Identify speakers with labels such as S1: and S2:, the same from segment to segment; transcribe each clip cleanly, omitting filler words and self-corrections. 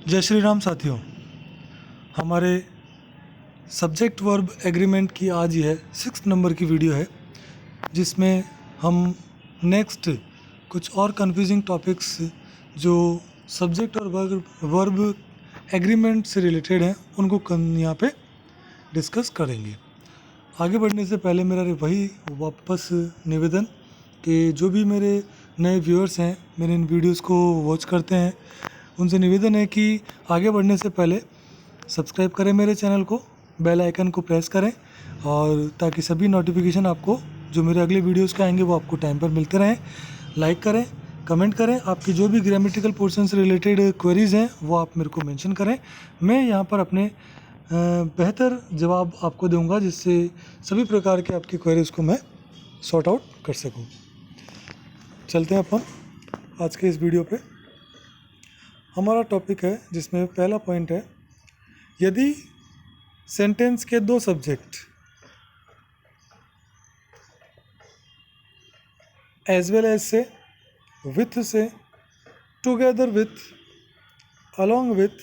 S1: जय श्री राम साथियों। हमारे सब्जेक्ट वर्ब एग्रीमेंट की आज यह 6 नंबर की वीडियो है, जिसमें हम नेक्स्ट कुछ और कंफ्यूजिंग टॉपिक्स जो सब्जेक्ट और वर्ब एग्रीमेंट से रिलेटेड हैं उनको यहाँ पे डिस्कस करेंगे। आगे बढ़ने से पहले मेरा वही वापस निवेदन कि जो भी मेरे नए व्यूअर्स हैं, मेरे इन वीडियोस को वॉच करते हैं, उनसे निवेदन है कि आगे बढ़ने से पहले सब्सक्राइब करें मेरे चैनल को, बेल आइकन को प्रेस करें और ताकि सभी नोटिफिकेशन आपको जो मेरे अगले वीडियोस के आएंगे वो आपको टाइम पर मिलते रहें। लाइक करें, कमेंट करें, आपकी जो भी ग्रामेटिकल पोर्शन से रिलेटेड क्वेरीज़ हैं वो आप मेरे को मेंशन करें। मैं यहाँ पर अपने बेहतर जवाब आपको दूंगा, जिससे सभी प्रकार के आपकी क्वेरीज़ को मैं सॉर्ट आउट कर सकूँ। चलते हैं अपन आज के इस वीडियो पे। हमारा टॉपिक है जिसमें पहला पॉइंट है, यदि सेंटेंस के दो सब्जेक्ट एज वेल एज से, विथ से, together with, along with,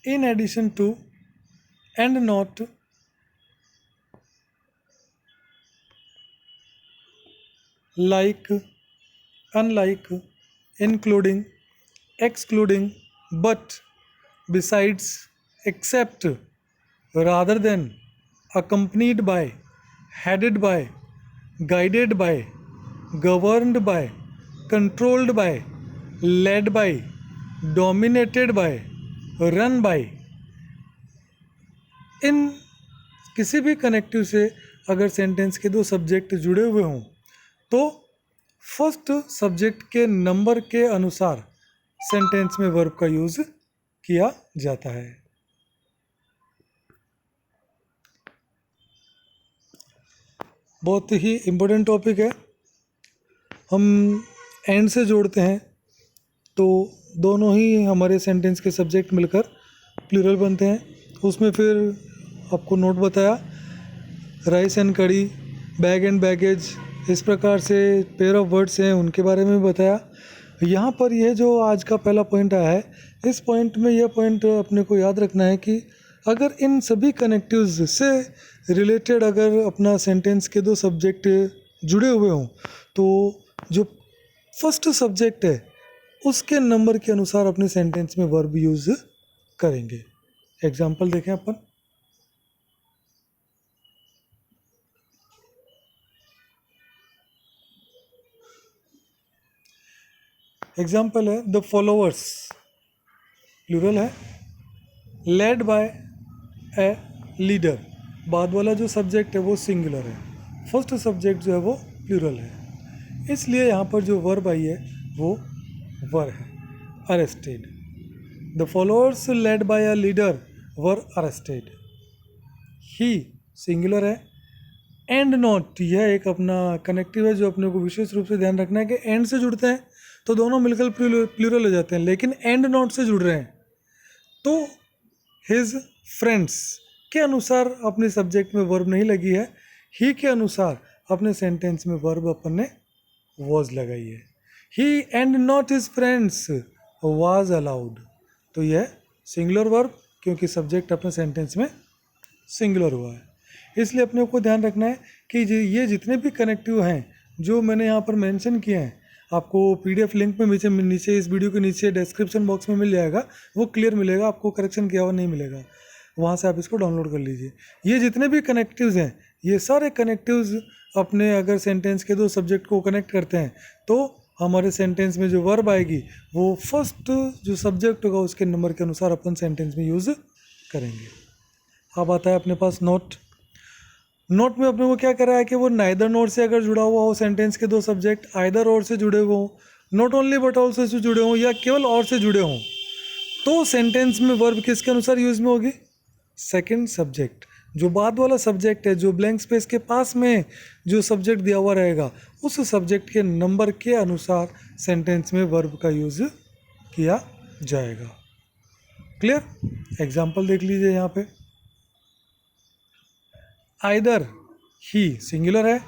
S1: in addition to, and not, like, unlike, including, excluding, but, besides, except, rather than, accompanied by, headed by, guided by, governed by, controlled by, led by, dominated by, run by, इन किसी भी connective से अगर sentence के दो subject जुड़े हुए हों तो फर्स्ट सब्जेक्ट के नंबर के अनुसार सेंटेंस में वर्ब का यूज किया जाता है। बहुत ही इम्पोर्टेंट टॉपिक है। हम एंड से जोड़ते हैं तो दोनों ही हमारे सेंटेंस के सब्जेक्ट मिलकर प्लूरल बनते हैं। उसमें फिर आपको नोट बताया, राइस एंड कड़ी, बैग एंड बैगेज, इस प्रकार से पेयर ऑफ वर्ड्स हैं उनके बारे में बताया। यहाँ पर यह जो आज का पहला पॉइंट आया है, इस पॉइंट में यह पॉइंट अपने को याद रखना है कि अगर इन सभी कनेक्टिव्स से रिलेटेड अगर अपना सेंटेंस के दो सब्जेक्ट जुड़े हुए हों तो जो फर्स्ट सब्जेक्ट है उसके नंबर के अनुसार अपने सेंटेंस में वर्ब यूज़ करेंगे। एग्जाम्पल देखें अपन। एग्जाम्पल है, द फॉलोअर्स प्लूरल है, लेड बाय ए लीडर, बाद वाला जो सब्जेक्ट है वो सिंगुलर है, फर्स्ट सब्जेक्ट जो है वो प्लूरल है, इसलिए यहाँ पर जो वर्ब आई है वो वर है, arrested. The followers led by a leader were arrested. He singular है, एंड नॉट यह एक अपना कनेक्टिव है जो अपने को विशेष रूप से ध्यान रखना है कि एंड से जुड़ते हैं तो दोनों मिलकर प्लूरल हो जाते हैं, लेकिन एंड नॉट से जुड़ रहे हैं तो हिज फ्रेंड्स के अनुसार अपने सब्जेक्ट में वर्ब नहीं लगी है, ही के अनुसार अपने सेंटेंस में वर्ब अपन ने वॉज लगाई है। He and not his friends was allowed, तो यह सिंगुलर वर्ब क्योंकि सब्जेक्ट अपने सेंटेंस में सिंगुलर हुआ है। इसलिए अपने को ध्यान रखना है कि ये जितने भी कनेक्टिव हैं जो मैंने यहाँ पर मेंशन किए हैं, आपको पीडीएफ लिंक में नीचे इस वीडियो के नीचे डिस्क्रिप्शन बॉक्स में मिल जाएगा, वो क्लियर मिलेगा, आपको करेक्शन किया हुआ नहीं मिलेगा, वहाँ से आप इसको डाउनलोड कर लीजिए। ये जितने भी कनेक्टिव्स हैं, ये सारे कनेक्टिव्स अपने अगर सेंटेंस के दो सब्जेक्ट को कनेक्ट करते हैं तो हमारे सेंटेंस में जो वर्ब आएगी वो फर्स्ट जो सब्जेक्ट होगा उसके नंबर के अनुसार अपन सेंटेंस में यूज़ करेंगे। अब आता है अपने पास नोट। नोट में अपने को क्या करा है कि वो नाइदर नोट से अगर जुड़ा हुआ हो सेंटेंस के दो सब्जेक्ट, आइदर और से जुड़े हुए हों, not only but also say जुड़े हों या केवल और से जुड़े हों, तो सेंटेंस में वर्ब किसके अनुसार यूज में होगी? Second subject. जो बाद वाला सब्जेक्ट है, जो ब्लैंक स्पेस के पास में जो सब्जेक्ट दिया हुआ रहेगा, उस सब्जेक्ट के नंबर के अनुसार सेंटेंस में वर्ब का यूज किया जाएगा। क्लियर? एग्जाम्पल देख लीजिए यहाँ पे। आइदर ही सिंगुलर है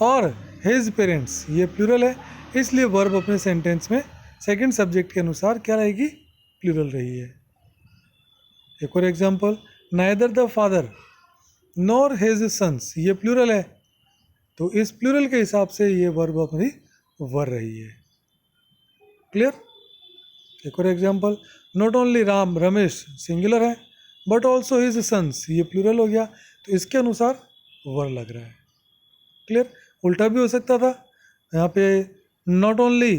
S1: और हिज पेरेंट्स ये प्लूरल है, इसलिए वर्ब अपने सेंटेंस में सेकंड सब्जेक्ट के अनुसार क्या रहेगी, प्लूरल रही है। एक और example, neither the father nor his sons, ये प्लूरल है, तो इस प्लूरल के हिसाब से ये वर्ब अपनी वर रही है। क्लियर। एक और example, not only Ram Ramesh singular है बट ऑल्सो हिज सन्स, ये प्लूरल हो गया, तो इसके अनुसार वर लग रहा है। क्लियर। उल्टा भी हो सकता था, यहाँ पे not only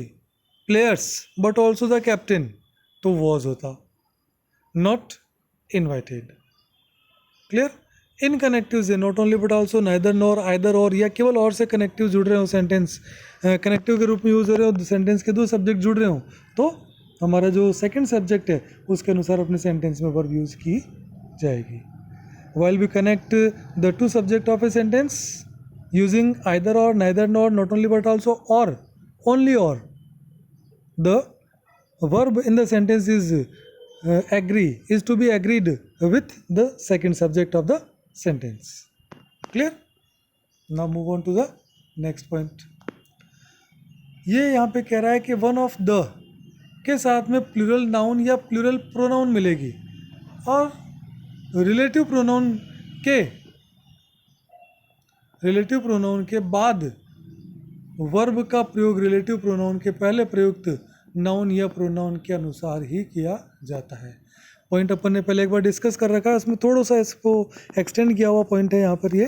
S1: players but also the captain, तो वॉज होता, नॉट इन्वाइटेड। क्लियर। इन कनेक्टिव से not only but also, neither nor, either or, या केवल और से कनेक्टिव जुड़ रहे हो, सेंटेंस कनेक्टिव के रूप में यूज हो रहे हो, सेंटेंस के दो सब्जेक्ट जुड़ रहे हो, तो हमारा जो सेकंड सब्जेक्ट है उसके अनुसार अपने सेंटेंस में वर्ब यूज की जाएगी। While we connect the two subject of a sentence using either or, neither nor, not only but also, or, only or, the verb in the sentence is to be agreed with the second subject of the sentence. Clear? Now move on to the next point. ये यहाँ पे कह रहा है कि one of the के साथ में प्लूरल नाउन या प्लूरल प्रोनाउन मिलेगी, और रिलेटिव प्रोनाउन के बाद वर्ब का प्रयोग रिलेटिव प्रोनाउन के पहले प्रयुक्त नाउन या प्रोनाउन के अनुसार ही किया जाता है। पॉइंट अपन ने पहले एक बार डिस्कस कर रखा है, इसमें थोड़ा सा इसको एक्सटेंड किया हुआ पॉइंट है यहाँ पर ये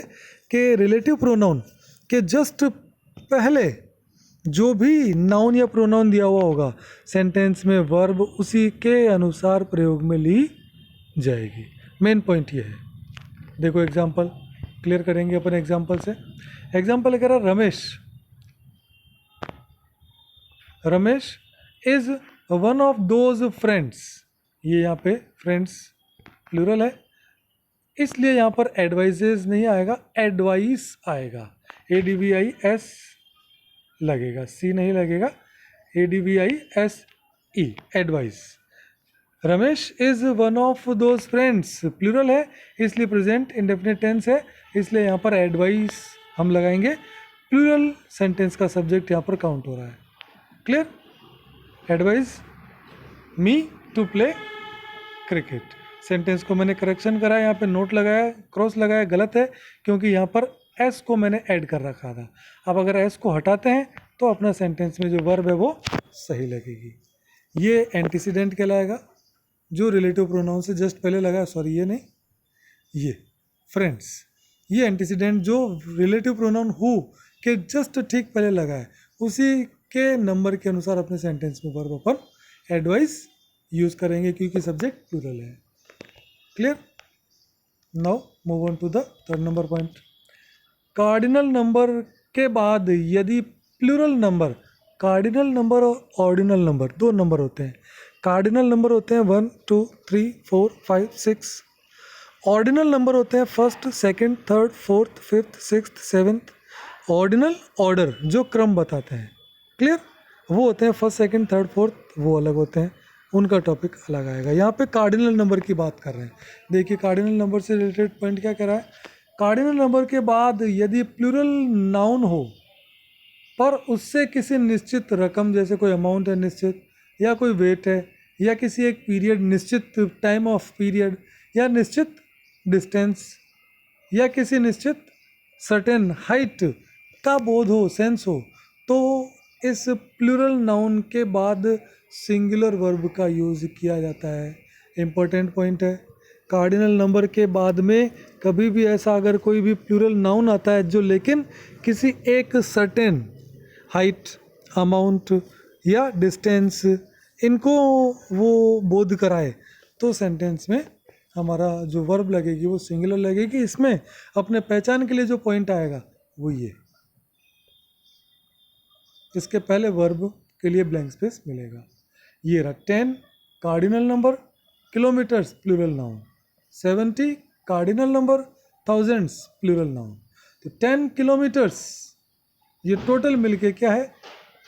S1: कि रिलेटिव प्रोनाउन के जस्ट पहले जो भी नाउन या प्रोनाउन दिया हुआ होगा सेंटेंस में, वर्ब उसी के अनुसार प्रयोग में ली जाएगी। मेन पॉइंट ये है। देखो एग्जाम्पल क्लियर करेंगे अपन एग्जाम्पल से। एग्जाम्पल कह रहा Ramesh is one of those friends, ये यहाँ पे फ्रेंड्स प्लूरल है, इसलिए यहाँ पर एडवाइजेज नहीं आएगा, एडवाइस आएगा, ADVIS लगेगा, C नहीं लगेगा, ADVISE, advice. Ramesh is one of those friends plural है, इसलिए प्रेजेंट इंडेफिनिट टेंस है, इसलिए यहाँ पर एडवाइस हम लगाएंगे, प्लूरल सेंटेंस का सब्जेक्ट यहाँ पर काउंट हो रहा है। Clear. Advise me to play cricket, sentence को मैंने करेक्शन करा, यहाँ पे नोट लगाया, क्रॉस लगाया, गलत है क्योंकि यहाँ पर एस को मैंने ऐड कर रखा था। अब अगर एस को हटाते हैं तो अपना सेंटेंस में जो वर्ब है वो सही लगेगी। ये एंटीसीडेंट कहलाएगा, जो रिलेटिव प्रोनाउन से जस्ट पहले लगा, सॉरी ये नहीं, ये फ्रेंड्स, ये एंटीसीडेंट जो रिलेटिव प्रोनाउन हु के जस्ट ठीक पहले लगा है, उसी के नंबर के अनुसार अपने सेंटेंस में वर्ब अपन एडवाइस यूज करेंगे क्योंकि सब्जेक्ट प्लूरल है। Clear. Now move on to the third number point. Cardinal number के बाद यदि प्लूरल नंबर, कार्डिनल नंबर और ऑर्डिनल नंबर दो नंबर होते हैं। कार्डिनल नंबर होते हैं 1 2 3 4 5 6, ऑर्डिनल नंबर होते हैं first second third fourth fifth sixth seventh. Ordinal order जो क्रम बताते हैं, क्लियर, वो होते हैं फर्स्ट सेकंड थर्ड फोर्थ, वो अलग होते हैं, उनका टॉपिक अलग आएगा। यहाँ पे कार्डिनल नंबर की बात कर रहे हैं। देखिए कार्डिनल नंबर से रिलेटेड पॉइंट क्या कह रहा है, कार्डिनल नंबर के बाद यदि प्लूरल नाउन हो पर उससे किसी निश्चित रकम, जैसे कोई अमाउंट है निश्चित, या कोई वेट है, या किसी एक पीरियड, निश्चित टाइम ऑफ पीरियड, या निश्चित डिस्टेंस, या किसी निश्चित सर्टेन हाइट का बोध हो, सेंस हो, तो इस प्लूरल नाउन के बाद सिंगुलर वर्ब का यूज़ किया जाता है। इम्पोर्टेंट पॉइंट है, कार्डिनल नंबर के बाद में कभी भी ऐसा अगर कोई भी प्लूरल नाउन आता है जो लेकिन किसी एक सर्टेन हाइट, अमाउंट या डिस्टेंस इनको वो बोध कराए, तो सेंटेंस में हमारा जो वर्ब लगेगी वो सिंगुलर लगेगी। इसमें अपने पहचान के लिए जो पॉइंट आएगा वो ये, इसके पहले वर्ब के लिए ब्लैंक स्पेस मिलेगा। ये रहा 10 cardinal number, kilometres plural noun, 70 cardinal number, thousands plural noun. तो 10 किलोमीटर्स ये टोटल मिलके क्या है,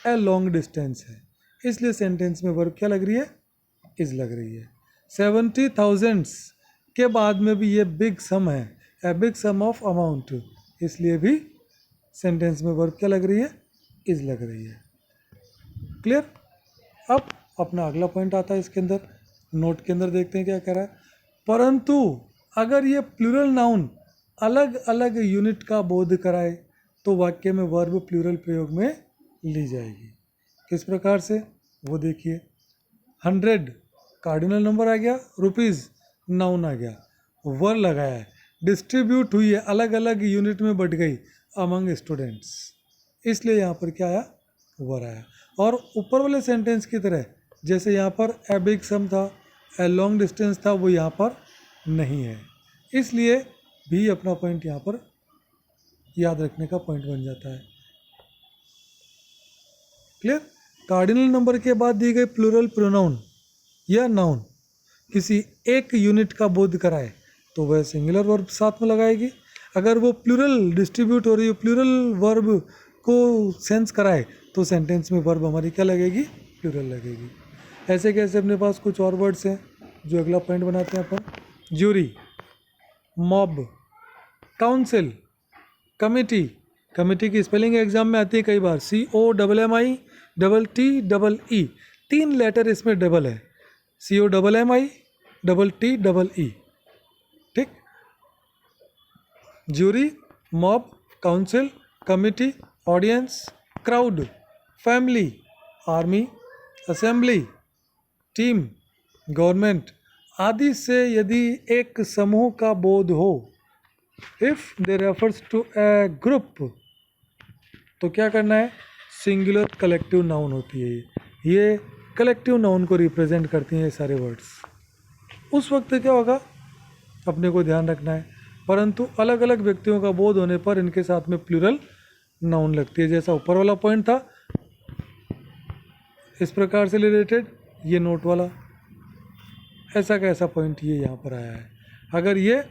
S1: ए लॉन्ग डिस्टेंस है, इसलिए सेंटेंस में वर्ब क्या लग रही है, इज लग रही है। 70 थाउजेंड्स के बाद में भी ये बिग सम है, a big sum of amount, इसलिए भी सेंटेंस में वर्ब क्या लग रही है, इज लग रही है। क्लियर। अब अपना अगला पॉइंट आता है इसके अंदर, नोट के अंदर देखते हैं क्या कह रहा है। परंतु अगर ये प्लूरल नाउन अलग अलग यूनिट का बोध कराए तो वाक्य में वर्ब प्लूरल प्रयोग में ली जाएगी। किस प्रकार से वो देखिए। 100 कार्डिनल नंबर आ गया, रुपीज़ नाउन आ गया, वर लगाया है, डिस्ट्रीब्यूट हुई है, अलग अलग यूनिट में बट गई अमंग स्टूडेंट्स, इसलिए यहाँ पर क्या आया, वर आया। और ऊपर वाले सेंटेंस की तरह जैसे यहाँ पर ए बिग सम था, ए लॉन्ग डिस्टेंस था, वो यहाँ पर नहीं है, इसलिए भी अपना पॉइंट यहाँ पर याद रखने का पॉइंट बन जाता है। क्लियर। कार्डिनल नंबर के बाद दी गई प्लूरल प्रोनाउन या नाउन किसी एक यूनिट का बोध कराए तो वह सिंगुलर वर्ब साथ में लगाएगी। अगर वो प्लूरल डिस्ट्रीब्यूट हो रही है, प्लूरल वर्ब को सेंस कराए तो सेंटेंस में वर्ब हमारी क्या लगेगी, प्लूरल लगेगी। ऐसे कैसे अपने पास कुछ और वर्ड्स हैं जो अगला पॉइंट बनाते हैं अपन। Jury, mob, council, committee. Committee की स्पेलिंग एग्जाम में आती है कई बार, COMMI, TTE, 3 लेटर इसमें डबल है, COMMI, ठीक। Jury, mob, council, committee, audience, crowd, family, army, assembly, team, government आदि से यदि एक समूह का बोध हो, if they refers to a group, तो क्या करना है, सिंगुलर कलेक्टिव नाउन होती है ये कलेक्टिव नाउन को रिप्रेजेंट करती हैं ये सारे वर्ड्स। उस वक्त क्या होगा अपने को ध्यान रखना है, परंतु अलग अलग व्यक्तियों का बोध होने पर इनके साथ में प्लूरल नाउन लगती है। जैसा ऊपर वाला पॉइंट था इस प्रकार से रिलेटेड, ये नोट वाला ऐसा का ऐसा पॉइंट ये यहाँ पर आया है। अगर ये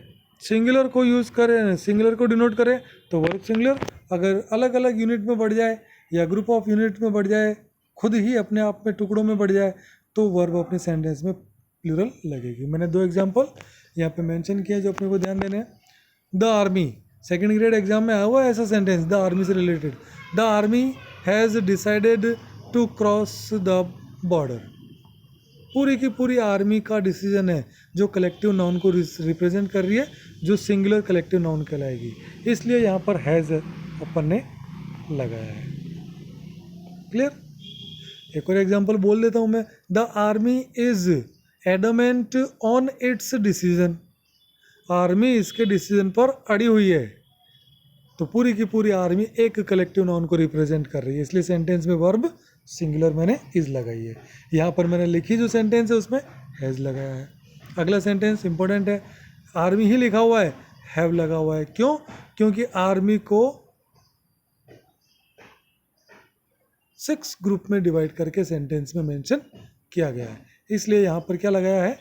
S1: सिंगुलर को यूज़ करें, सिंगुलर को डिनोट करें तो वर्ब सिंगुलर, अगर अलग अलग यूनिट में बढ़ जाए या ग्रुप ऑफ यूनिट में बढ़ जाए, खुद ही अपने आप में टुकड़ों में बढ़ जाए तो वर्ब अपने सेंटेंस में प्लूरल लगेगी। मैंने 2 एग्जांपल यहाँ पे मेंशन किया जो अपने को ध्यान देने हैं। The army, second grade exam में आया हुआ है ऐसा सेंटेंस, द आर्मी से related. The army has decided to cross the border. पूरी की पूरी आर्मी का डिसीजन है जो कलेक्टिव नाउन को रिप्रेजेंट कर रही है, जो सिंगुलर कलेक्टिव नाउन कहलाएगी, इसलिए यहाँ पर हैज़ अपन ने लगाया है। क्लियर। एक और एग्जांपल बोल देता हूँ मैं। The army is adamant on it's decision. Army इसके डिसीजन पर अड़ी हुई है, तो पूरी की पूरी आर्मी एक कलेक्टिव नाउन को रिप्रेजेंट कर रही है, इसलिए सेंटेंस में वर्ब सिंगुलर मैंने इज लगाई है। यहाँ पर मैंने लिखी जो सेंटेंस है उसमें हैज़ लगाया है। अगला सेंटेंस इंपॉर्टेंट है, आर्मी ही लिखा हुआ है, हैव लगा हुआ है। क्यों? क्योंकि आर्मी को 6 ग्रुप में डिवाइड करके सेंटेंस में मेंशन किया गया है, इसलिए यहाँ पर क्या लगाया है,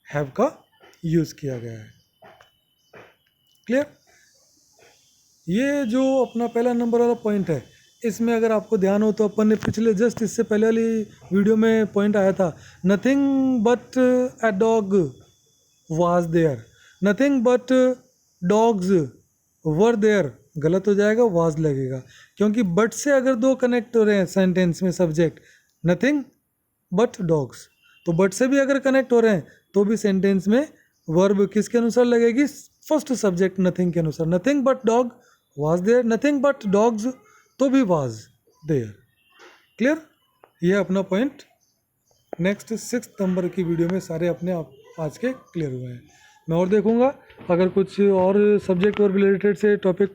S1: हैव का यूज़ किया गया है। क्लियर। ये जो अपना पहला नंबर वाला पॉइंट है, इसमें अगर आपको ध्यान हो तो अपन ने पिछले जस्ट इससे पहले वाली वीडियो में पॉइंट आया था, nothing but a dog was there. Nothing but dogs were there गलत हो जाएगा, वाज लगेगा, क्योंकि बट से अगर 2 कनेक्ट हो रहे हैं सेंटेंस में सब्जेक्ट नथिंग बट डॉग्स, तो बट से भी अगर कनेक्ट हो रहे हैं तो भी सेंटेंस में वर्ब किसके अनुसार लगेगी, फर्स्ट सब्जेक्ट नथिंग के अनुसार। Nothing but dog was there, nothing but dogs तो भी वाज देयर। क्लियर। ये अपना पॉइंट नेक्स्ट 6 नंबर की वीडियो में सारे अपने आप आज के क्लियर हुए हैं। मैं और देखूंगा अगर कुछ और सब्जेक्ट और रिलेटेड से टॉपिक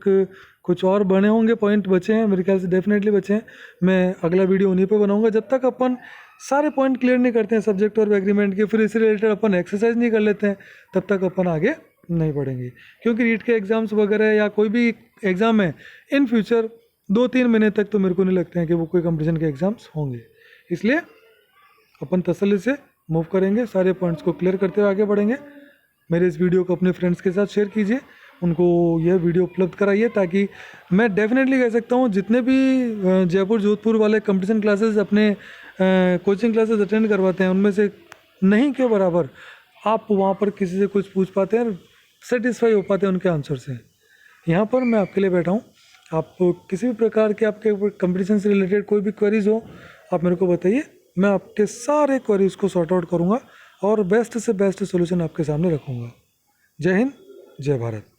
S1: कुछ और बने होंगे, पॉइंट बचे हैं मेरे ख्याल से, डेफिनेटली बचे हैं, मैं अगला वीडियो उन्हीं पे बनाऊंगा। जब तक अपन सारे पॉइंट क्लियर नहीं करते हैं सब्जेक्ट और एग्रीमेंट के, फिर इससे रिलेटेड अपन एक्सरसाइज नहीं कर लेते हैं, तब तक अपन आगे नहीं बढ़ेंगे। क्योंकि रीट के एग्ज़ाम्स वगैरह या कोई भी एग्ज़ाम है इन फ्यूचर 2-3 महीने तक तो मेरे को नहीं लगते हैं कि वो कोई कंपटीशन के एग्ज़ाम्स होंगे, इसलिए अपन तसल्ली से मूव करेंगे, सारे पॉइंट्स को क्लियर करते हुए आगे बढ़ेंगे। मेरे इस वीडियो को अपने फ्रेंड्स के साथ शेयर कीजिए, उनको यह वीडियो उपलब्ध कराइए, ताकि मैं डेफिनेटली कह सकता हूँ जितने भी जयपुर जोधपुर वाले कंपटीशन क्लासेस अपने कोचिंग क्लासेस अटेंड करवाते हैं, उनमें से नहीं के बराबर आप वहाँ पर किसी से कुछ पूछ पाते हैं, सेटिस्फाई हो पाते हैं उनके आंसर से। यहाँ पर मैं आपके लिए बैठा हूँ, आप किसी भी प्रकार के आपके कंपटीशन से रिलेटेड कोई भी क्वेरीज हो आप मेरे को बताइए, मैं आपके सारे क्वेरीज को सॉर्ट आउट करूँगा और बेस्ट से बेस्ट सोल्यूशन आपके सामने रखूँगा। जय हिंद, जय भारत।